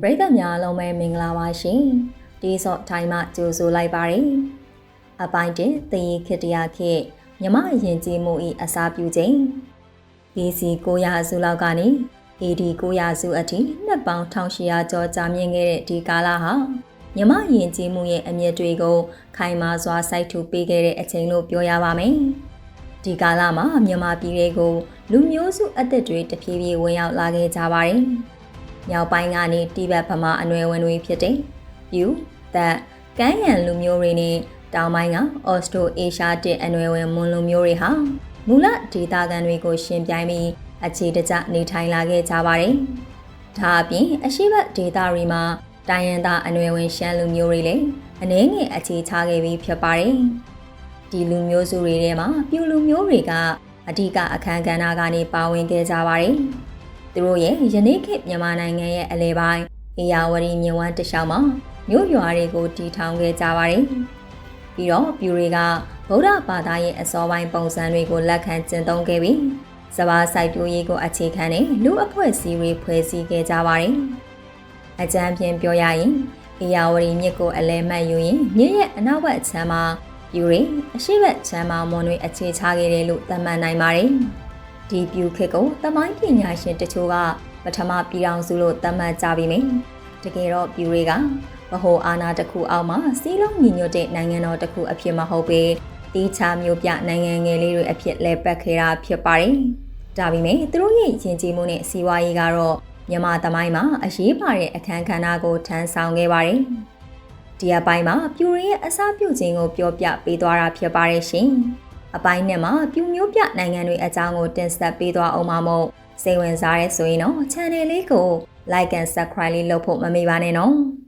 ပရိသတ်များလုံးပဲမင်္ဂလာပါရှင်ဒီဆော့ထိုင်းမှကြိုဆိုလိုက်ပါတယ်အပိုင်းတင်သရေခေတ္တရာခေတ်မြမယဉ်ကျေးမှု၏အစာပြုခြင်း BC 900စုလောက်ကနေ AD 900စုအထိနှစ်ပေါင်း1800ကျော်ကြာမြင့်ခဲ့တဲ့ဒီကာလဟာမြမယဉ်ကျေးမှုရဲ့အမြင့်တွေကိုခိုင်မာစွာစိုက်ထူပေးခဲ့တဲ့အချိန်လို့ပြောရပါမယ်ဒီကာလမှာမြန်မာပြည်တွေကိုလူမျိုးစုအသက်တွေတဖြည်းဖြည်းဝင်ရောက်လာခဲ့ကြပါတယ်မြောက်ပိုင်းကနေတိဘက်ဗမာအနွယ်ဝင်တွေဖြစ်တဲ့ယူသက်ကမ်းရန်လူမျိုးတွေနဲ့တောင်ပိုင်းကအော်စတိုအေရှားတဲ့အနွယ်ဝင်မွန်လူမျိုးတွေဟာမူလဒေသခံတွေကိုရှင်ပြိုင်ပြီးအခြေတကျနေထိုင်လာခဲ့ကြပါတယ်။ဒါအပြင်အရှိတ်ဒေသတွေမှာတိုင်းရင်းသားအနွယ်ဝင်ရှမ်းလူမျိုးတွေလည်းအနည်းငယ်အခြေချခဲ့ပြီးဖြစ်ပါတယ်။ဒီလူမျိုးစုတွေထဲမှာပြူလူမျိုးတွေကအဓိကအခမ်းကဏ္ဍကနေပါဝင်ခဲ့ကြပါတယ်။သူတို့ရဲ့ယနေ့ခေတ်မြန်မာနိုင်ငံရဲ့အလဲပိုင်းအေယာဝတီမြစ်ဝှမ်းတစ်လျှောက်မှာမြို့ရွာတွေကိုတည်ထောင်ခဲ့ကြပါတယ်။ပြီးတော့ပြူတွေကဗုဒ္ဓဘာသာရဲ့အစောပိုင်းပုံစံတွေကိုလက်ခံကျင့်သုံးခဲ့ပြီးစပါးစိုက်ပျိုးရေးကိုအခြေခံတဲ့လူအဖွဲ့အစည်းတွေဖွဲ့စည်းခဲ့ကြပါတယ်။အကြမ်းဖြင့်ပြောရရင်အေယာဝတီမြစ်ကိုအလဲမှတ်ယူရင်မြစ်ရဲ့အနောက်ဘက်ခြမ်းမှာပြူတွေအရှေ့ဘက်ခြမ်းမှာမွန်တွေအခြေချခဲ့တယ်လို့သတ်မှတ်နိုင်ပါတယ်။ဒီပြူခေတ်ကိုသမိုင်းပညာရှင်တချို့ကပထမပြည်ထောင်စုလို့သတ်မှတ်ကြပြီးမြင်တကယ်တော့ပြူတွေကဗဟိုအာဏာတစ်ခုအောက်မှာစီးလုံးညီညွတ်တဲ့နိုင်ငံတော်တစ်ခုအဖြစ်မဟုတ်ပေတီးခြားမျိုးပြနိုင်ငံငယ်လေးတွေအဖြစ်လဲပတ်ခဲ့တာဖြစ်ပါတယ်။ဒါပေမဲ့သူတို့ရဲ့ယဉ်ကျေးမှုနဲ့စီးပွားရေးကတော့မြန်မာသမိုင်းမှာအရေးပါတဲ့အခမ်းကဏ္ဍကိုထမ်းဆောင်ခဲ့ပါတယ်။ဒီအပိုင်းမှာပြူတွေရဲ့အစပြုခြင်းကိုပြောပြပေးသွားတာဖြစ်ပါတယ်ရှင်။အပိုင်းနဲ့မှာပြူမျိုးပြနိုင်ငံတွေအကြောင်းကိုတင်ဆက်ပေးသွားအောင်ပါမို့စိတ်ဝင်စားရဲဆိုရင်တော့ channel လေးကို like and subscribe လေးလုပ်ဖို့မမေ့ပါနဲ့နော်။